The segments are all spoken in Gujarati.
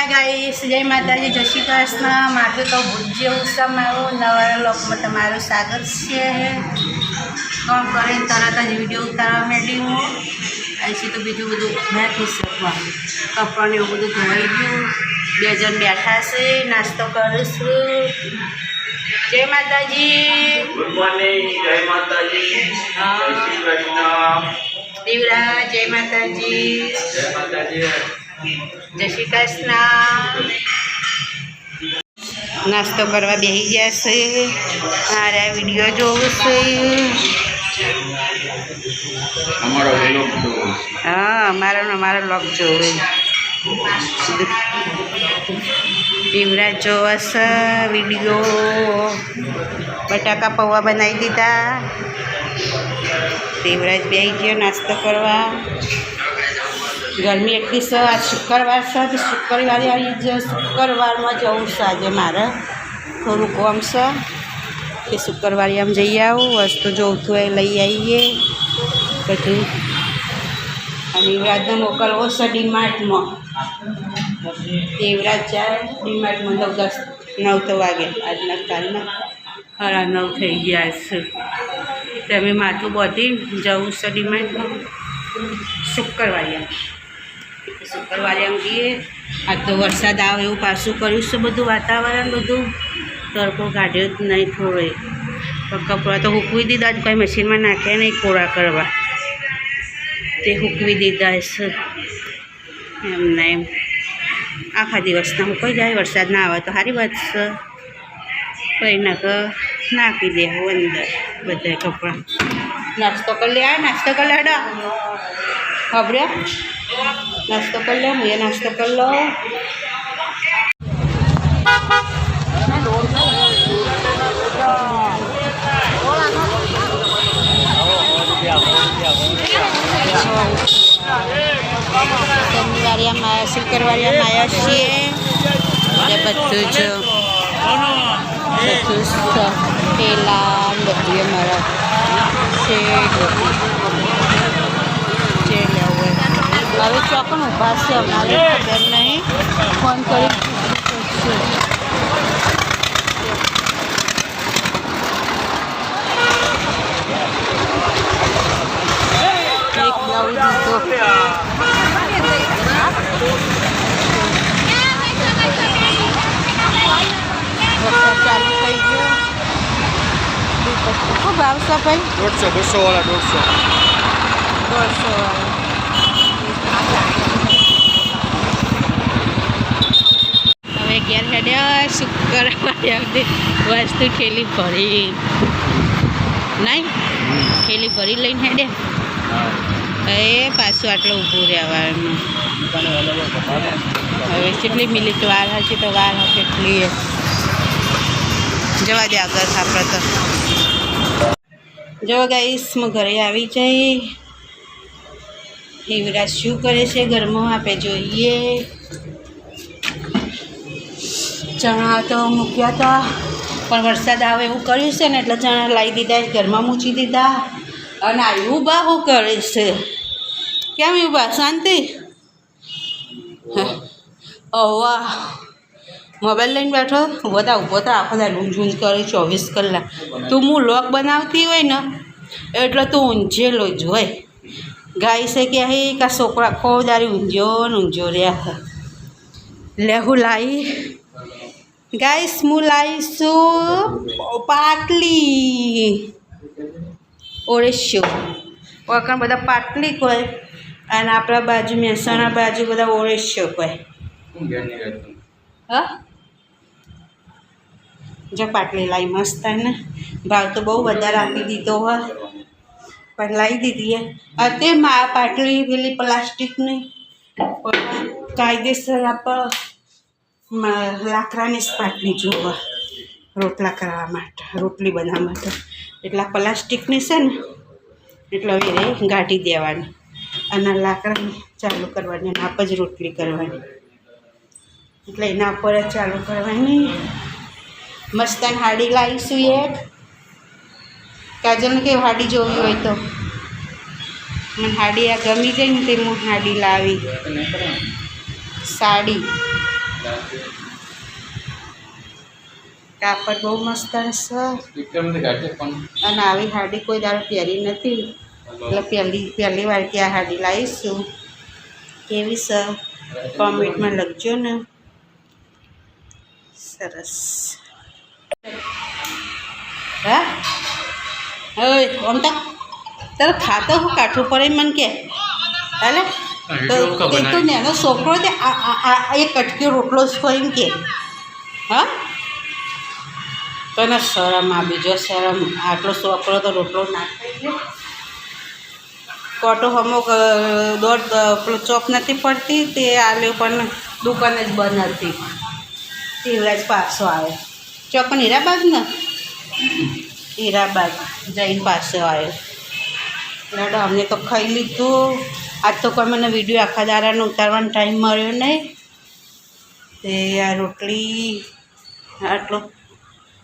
हाय गाइस, जय माताजी, जय श्री कृष्ण। माथु तो भुज्य उत्सव में नवा लोकમાં તમારું સ્વાગત છે। કોણ કરે તરત જ વિડીયો ઉતારવા માંડી હું અહીંથી તો બીજું બધું નાખી શકવા કપડાને એવું બધું ધોઈ ગયું। બે જણ બેઠા છે, નાસ્તો કરું છું। જય માતાજી, ગુડ મોર્નિંગ, જય માતાજી, જય શ્રી કૃષ્ણ। દીવરા, જય માતાજી, જય માતાજી, જય શ્રી કૃષ્ણ। નાસ્તો કરવા બેસી ગયા છે। મારા વિડીયો જોવું છે। અમારો વેલો હા, અમારો વ્લોગ જોવે। દીવરા જોવે છે વિડીયો। બટાકા પૌવા બનાવી દીધા। દીવરાજ બેસી ગયો નાસ્તો કરવા। ગરમી એટલી છે, આજ શુક્રવાર છે તો શુક્રવારે આવી જ શુક્રવારમાં જવું છે। આજે મારે થોડું કામ છે કે શુક્રવારે આમ જઈ આવું, વસ્તુ જોઈતું એ લઈ આવીએ બધું। અને યુવરાજને મોકલવો છે ડીમાર્ટમાં। યુવરાજ જાય ડીમાર્ટમાં તો 9 તો વાગે, આજના કાલના 9:30 થઈ ગયા છે। તમે માથું બાંધી જવું છે ડીમાર્ટમાં શુક્રવારે આમ જઈએ। આ તો વરસાદ આવે એવું પાછું કર્યું છે બધું વાતાવરણ, બધું તડકો કાઢ્યો જ નહીં થોડો। પણ કપડાં તો સૂકવી દીધા જ, કંઈ મશીનમાં નાખ્યા નહીં કોરા કરવા, તે સૂકવી દીધા છે એમને એમ। આખા દિવસના સુકાઈ જાય, વરસાદ ના આવે તો સારી વાત છે। કંઈ નાખી દેવું અંદર બધા કપડાં। નાસ્તો કરી લે, નાસ્તો કરી લે, હડા ખબર નાસ્તો કરી લે, હું નાસ્તો કરી લો। શનિવારે શુક્રવારે આવ્યા છીએ બધું જ પેલા બધું અમારા છે। જે લેવું હવે ચોકન ઊભા છે, અમારે ખબર નહીં, ફોન કરી એક બ્લાઉઝ હતો વરસાદ ચાલુ થઈ ગયો। શું ભાવ છે ભાઈ? 150, 200 વાળા 150 વાળા। હવે ઘેર હેડ્યા શુક્રવારે વસ્તુ ઠેલી ભરી નહીં, ઠેલી ભરી લઈને હેડ્યા। એ પાછું આટલું ઊભું રહેવાનું। હવે કેટલી મિનિટ વાર હશે તો વાર કેટલી જવા દે આગળ આપણે તો। જો ગાઈસ, હું ઘરે આવી જઈ। યુવરાજ શું કરે છે ઘરમાં આપણે જોઈએ। ચણા તો મૂક્યા હતા પણ વરસાદ આવે એવું કર્યું છે ને એટલે ચણા લાવી દીધા, ઘરમાં મૂકી દીધા। અને આ યુબા શું કરે છે? કેમ યુબા, શાંતિ? વાહ, મોબાઈલ લઈને બેઠો, ઊભો થા આખો દા ઊંઝ કરે 24 કલાક। તું હું લોક બનાવતી હોય ને એટલે તું ઊંઝેલો જ હોય। ગાય છે કે હે કા છોકરા ખોદારી ઊંઝો રહ્યા। લે હું લાવી ગાઈસ, હું લાવીશું પાટલી ઓળેશ્યો। ઓળખાણ બધા પાટલી કોઈ, અને આપણા બાજુ મહેસાણા બાજુ બધા ઓળેશ્યો કોઈ। હા, જો પાટલી લાવી મસ્ત ને, ભાવ તો બહુ વધારે આપી દીધો હોય પણ લાવી દીધી। તે મા પાટલી પેલી પ્લાસ્ટિકની કાયદેસર આપણે લાકડાની જ પાટલી જોવા, રોટલા કરવા માટે, રોટલી બનાવવા માટે। એટલા પ્લાસ્ટિકની છે ને એટલે હવે ગાંઠી દેવાની અને લાકડાની ચાલુ કરવાની, આપ જ રોટલી કરવાની, એટલે એના પર જ ચાલુ કરવાની। મસ્ત હાડી લાવીશું એક। કાજલને કેવી હાડી જોવી હોય તો મને હાડી આ ગમી ગઈ ને તે હું હાડી લાવી। સાડી કાપડ બહુ મસ્ત હશે અને આવી હાડી કોઈ દાડો પહેરી નથી એટલે પહેલી વાર કે આ હાડી લાવીશું. કેવી છે કોમેન્ટમાં લખજો ને. સરસ. હા હવે આમ તો તારે ખાતો હું કાઠું પડે મને કે હાલે તો નાનો છોકરો તે એક કટકી રોટલો જ કરીને કે હા તને શરમ આ બીજો શરમ આટલો છોકરો તો રોટલો નાખી ગયો કોટો અમુક દોઢ પેલો ચોપ નથી પડતી તે આલ્યો પણ દુકાન જ બંધ હતી. શિવરાજ પાછો આવે ચોકન હીરાબાગ ને હીરાબાગ જઈને પાછો આવ્યો. લડો અમને તો ખાઈ લીધું. આજ તો કોઈ મને વિડીયો આખા દાડાનો ઉતારવાનો ટાઈમ મળ્યો નહીં. તે આ રોટલી આટલો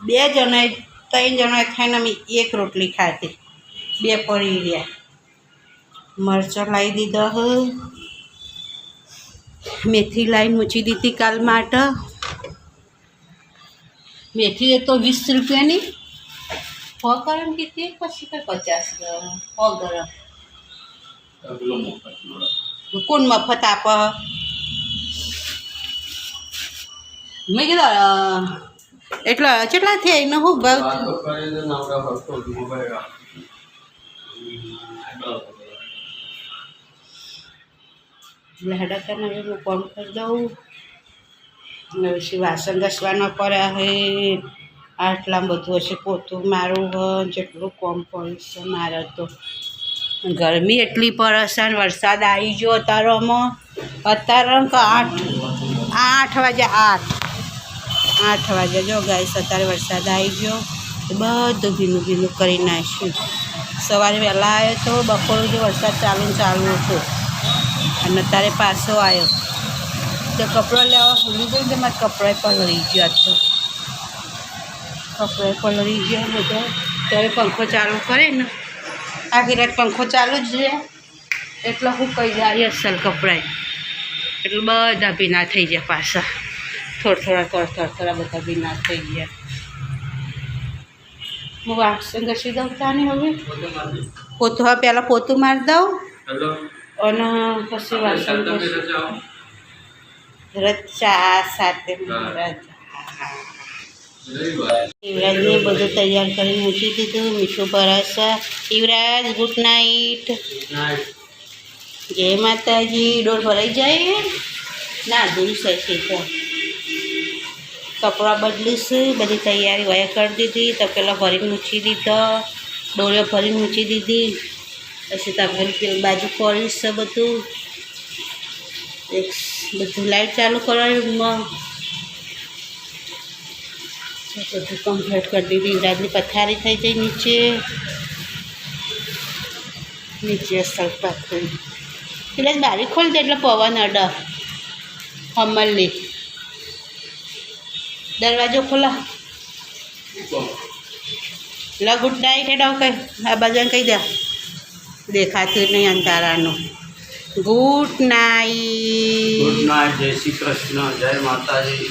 2 જણાએ 3 જણાએ ખાઈને અમે એક રોટલી ખાધી 2 પડી રહ્યા. મરચો લાવી દીધો હ મેથી લાવીને મૂકી દીધી કાલ માટે. મેથી એ તો 20 રૂપિયાની 100 ગરમ કીધી પછી કંઈ 50 ગરમ 100 ગરમ કોણ મફત આપે. મેં કીધું એટલા કેટલા થયા એનો શું ભાવ એટલે હડાકાને હવે હું કોમ કરી દઉં. અને પછી વાસણ ઘસવાનો પડ્યા હોય આટલા બધું હશે પોતું મારું હોય જેટલું કોમ પડશે મારે તો. ગરમી એટલી પડે છે ને વરસાદ આવી ગયો અત્યારમાં અત્યારે 8 વાગ્યા 8 વાગ્યા જો ગાઈસ અત્યારે વરસાદ આવી ગયો બધું ભીનું ભીનું કરી નાખ્યું. સવારે વહેલા આવ્યો તો બપોરે જો વરસાદ ચાલુ હતો અને અત્યારે પાછો આવ્યો તો કપડો લેવા ભૂલી ગઈ ને મારા કપડાં પલળી ગયો તો કપડાં પલળી ગયો બધો. ત્યારે પંખો ચાલુ કરે ને આખી રાત પંખો ચાલુ જ રહે એટલે હું કહી જાય અસલ કપડાં એટલે બધા ભીના થઈ ગયા પાછા થોડા બધા ભીના થઈ ગયા. હું વાસણ ઘસી દઉં તાને હવે પોતું હવે પહેલાં પોતું મારી દઉં અને પછી વાસણ રચા સાથે યુવરાજને બધું તૈયાર કરી મૂકી દીધું. મીઠું ભરાશે. યુવરાજ ગુડ નાઇટ. જય માતાજી. ડોર ભરાઈ જાય ના ધોઈ છે તો કપડાં બદલીશું. બધી તૈયારી વયા કરી દીધી. તપેલા ભરીને મૂકી દીધો. ડોળીઓ ભરીને મૂકી દીધી. પછી તપેલી બાજુ કરીશ બધું લાઈટ ચાલુ કરવાની રૂમમાં બધું કમ્પ્લીટ કરી દીધી. યુવરાજની પથારી થઈ જાય નીચે સલપા થઈ એટલે બારી ખોલી દે એટલે પવન અડે હમલની. દરવાજો ખોલા લ ગુડ નાઇટ હેડો કઈ આ બાજુને કહી દે દેખાતું નહીં અંધારાનું. Good night. જય શ્રી કૃષ્ણ. જય માતાજી.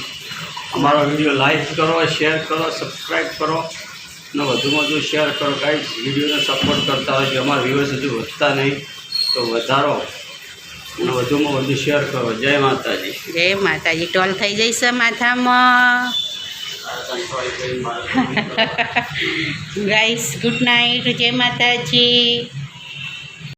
અમારો વિડીયો લાઈક કરો, શેર કરો, સબસ્ક્રાઈબ કરો અને વધુમાં વધુ શેર કરો. કાંઈ વિડીયોને સપોર્ટ કરતા હોય કે અમારા વ્યૂઅર્સ હજુ વધતા નહીં તો વધારો અને વધુમાં વધુ શેર કરો. જય માતાજી. જય માતાજી. ટોલ થઈ જઈશ માથામાં. Guys good night. જય માતાજી.